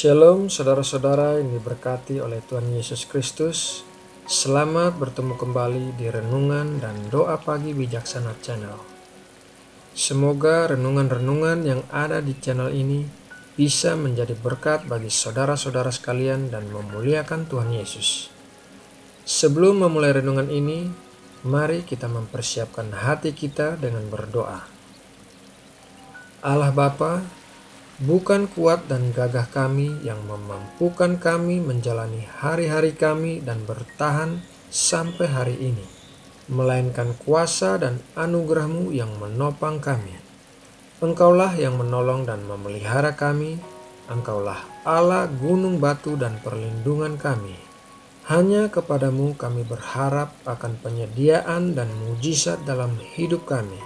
Shalom saudara-saudara yang diberkati oleh Tuhan Yesus Kristus. Selamat bertemu kembali di Renungan dan Doa Pagi Bijaksana Channel. Semoga renungan-renungan yang ada di channel ini bisa menjadi berkat bagi saudara-saudara sekalian dan memuliakan Tuhan Yesus. Sebelum memulai renungan ini, mari kita mempersiapkan hati kita dengan berdoa. Allah Bapa, bukan kuat dan gagah kami yang memampukan kami menjalani hari-hari kami dan bertahan sampai hari ini, melainkan kuasa dan anugerah-Mu yang menopang kami. Engkaulah yang menolong dan memelihara kami. Engkaulah Allah gunung batu dan perlindungan kami. Hanya kepadamu kami berharap akan penyediaan dan mujizat dalam hidup kami.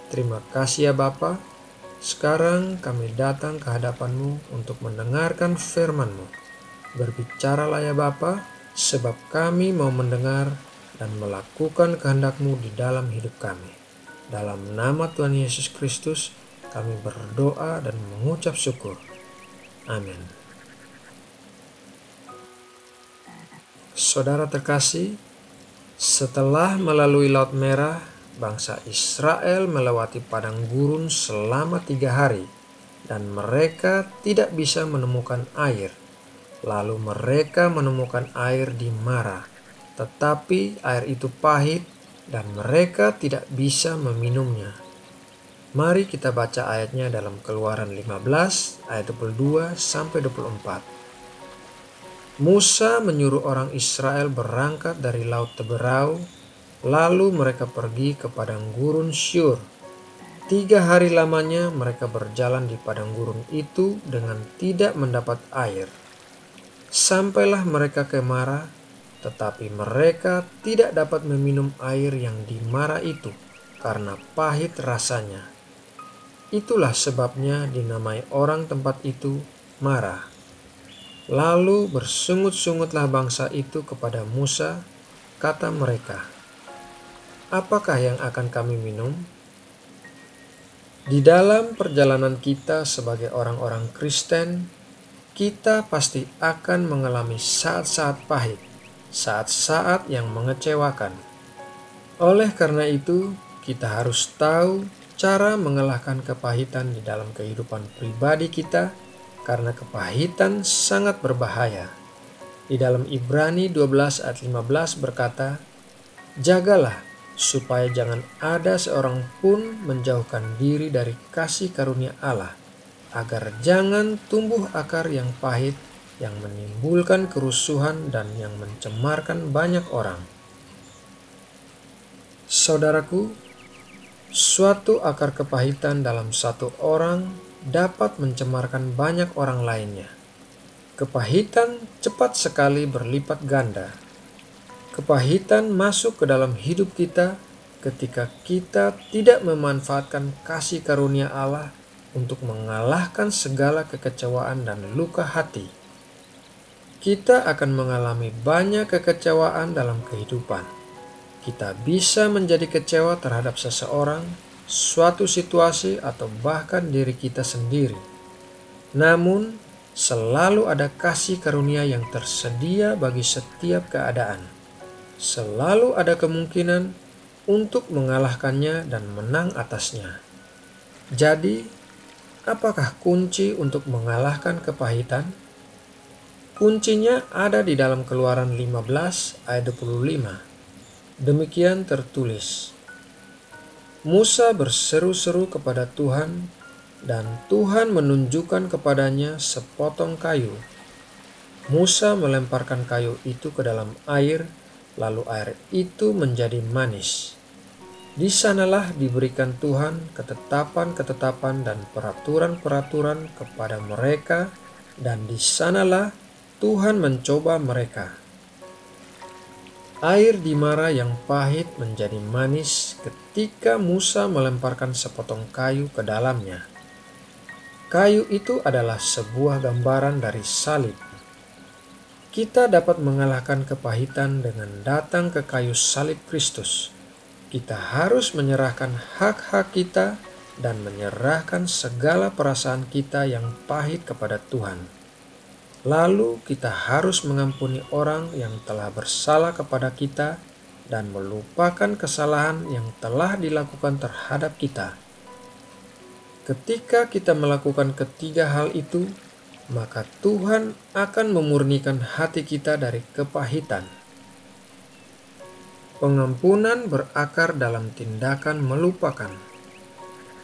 Terima kasih ya Bapa. Sekarang kami datang ke hadapan-Mu untuk mendengarkan firman-Mu. Berbicaralah ya Bapa, sebab kami mau mendengar dan melakukan kehendak-Mu di dalam hidup kami. Dalam nama Tuhan Yesus Kristus, kami berdoa dan mengucap syukur. Amin. Saudara terkasih, setelah melalui Laut Merah, bangsa Israel melewati padang gurun selama 3 hari dan mereka tidak bisa menemukan air. Lalu mereka menemukan air di Mara, tetapi air itu pahit dan mereka tidak bisa meminumnya. Mari kita baca ayatnya dalam Keluaran 15 ayat 22 sampai 24. Musa menyuruh orang Israel berangkat dari Laut Teberau. Lalu mereka pergi ke padang gurun Syur. 3 hari lamanya mereka berjalan di padang gurun itu dengan tidak mendapat air. Sampailah mereka ke Mara, tetapi mereka tidak dapat meminum air yang di Mara itu karena pahit rasanya. Itulah sebabnya dinamai orang tempat itu Mara. Lalu bersungut-sungutlah bangsa itu kepada Musa, kata mereka, "Apakah yang akan kami minum?" Di dalam perjalanan kita sebagai orang-orang Kristen, kita pasti akan mengalami saat-saat pahit, saat-saat yang mengecewakan. Oleh karena itu, kita harus tahu cara mengalahkan kepahitan di dalam kehidupan pribadi kita, karena kepahitan sangat berbahaya. Di dalam Ibrani 12 ayat 15 berkata, "Jagalah supaya jangan ada seorang pun menjauhkan diri dari kasih karunia Allah, agar jangan tumbuh akar yang pahit yang menimbulkan kerusuhan dan yang mencemarkan banyak orang." Saudaraku, suatu akar kepahitan dalam satu orang dapat mencemarkan banyak orang lainnya. Kepahitan cepat sekali berlipat ganda. Kepahitan masuk ke dalam hidup kita ketika kita tidak memanfaatkan kasih karunia Allah untuk mengalahkan segala kekecewaan dan luka hati. Kita akan mengalami banyak kekecewaan dalam kehidupan. Kita bisa menjadi kecewa terhadap seseorang, suatu situasi, atau bahkan diri kita sendiri. Namun, selalu ada kasih karunia yang tersedia bagi setiap keadaan. Selalu ada kemungkinan untuk mengalahkannya dan menang atasnya. Jadi, apakah kunci untuk mengalahkan kepahitan? Kuncinya ada di dalam Keluaran 15 ayat 25. Demikian tertulis, Musa berseru-seru kepada Tuhan, dan Tuhan menunjukkan kepadanya sepotong kayu. Musa melemparkan kayu itu ke dalam air, lalu air itu menjadi manis. Di sanalah diberikan Tuhan ketetapan-ketetapan dan peraturan-peraturan kepada mereka, dan di sanalah Tuhan mencoba mereka. Air di Mara yang pahit menjadi manis ketika Musa melemparkan sepotong kayu ke dalamnya. Kayu itu adalah sebuah gambaran dari salib. Kita dapat mengalahkan kepahitan dengan datang ke kayu salib Kristus. Kita harus menyerahkan hak-hak kita dan menyerahkan segala perasaan kita yang pahit kepada Tuhan. Lalu kita harus mengampuni orang yang telah bersalah kepada kita dan melupakan kesalahan yang telah dilakukan terhadap kita. Ketika kita melakukan ketiga hal itu, maka Tuhan akan memurnikan hati kita dari kepahitan. Pengampunan berakar dalam tindakan melupakan.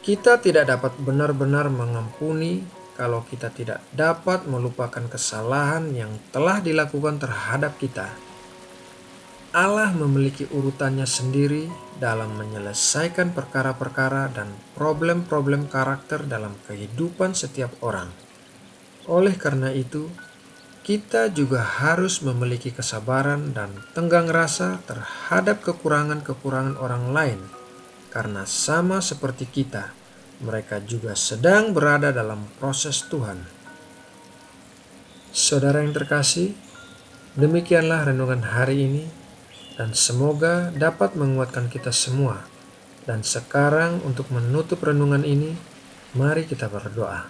Kita tidak dapat benar-benar mengampuni kalau kita tidak dapat melupakan kesalahan yang telah dilakukan terhadap kita. Allah memiliki urutannya sendiri dalam menyelesaikan perkara-perkara dan problem-problem karakter dalam kehidupan setiap orang. Oleh karena itu, kita juga harus memiliki kesabaran dan tenggang rasa terhadap kekurangan-kekurangan orang lain, karena sama seperti kita, mereka juga sedang berada dalam proses Tuhan. Saudara yang terkasih, demikianlah renungan hari ini, dan semoga dapat menguatkan kita semua. Dan sekarang untuk menutup renungan ini, mari kita berdoa.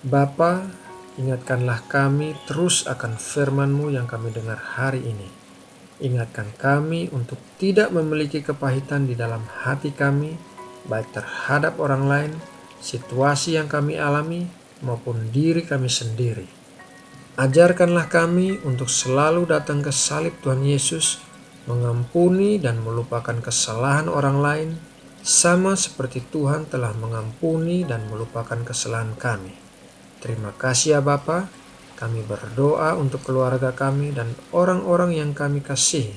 Bapa, ingatkanlah kami terus akan firman-Mu yang kami dengar hari ini. Ingatkan kami untuk tidak memiliki kepahitan di dalam hati kami, baik terhadap orang lain, situasi yang kami alami, maupun diri kami sendiri. Ajarkanlah kami untuk selalu datang ke salib Tuhan Yesus, mengampuni dan melupakan kesalahan orang lain, sama seperti Tuhan telah mengampuni dan melupakan kesalahan kami. Terima kasih ya Bapa, kami berdoa untuk keluarga kami dan orang-orang yang kami kasihi.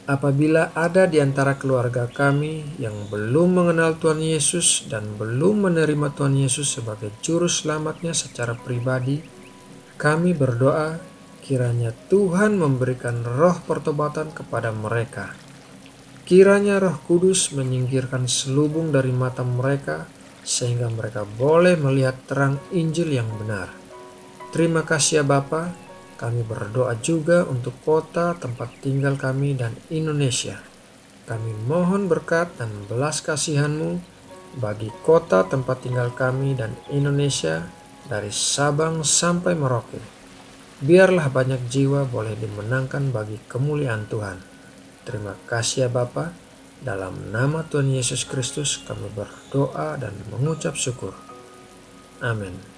Apabila ada di antara keluarga kami yang belum mengenal Tuhan Yesus dan belum menerima Tuhan Yesus sebagai juru selamatnya secara pribadi, kami berdoa kiranya Tuhan memberikan roh pertobatan kepada mereka. Kiranya Roh Kudus menyingkirkan selubung dari mata mereka sehingga mereka boleh melihat terang Injil yang benar. Terima kasih ya Bapa. Kami berdoa juga untuk kota tempat tinggal kami dan Indonesia. Kami mohon berkat dan belas kasihan-Mu bagi kota tempat tinggal kami dan Indonesia, dari Sabang sampai Merauke. Biarlah banyak jiwa boleh dimenangkan bagi kemuliaan Tuhan. Terima kasih ya Bapa. Dalam nama Tuhan Yesus Kristus kami berdoa dan mengucap syukur. Amin.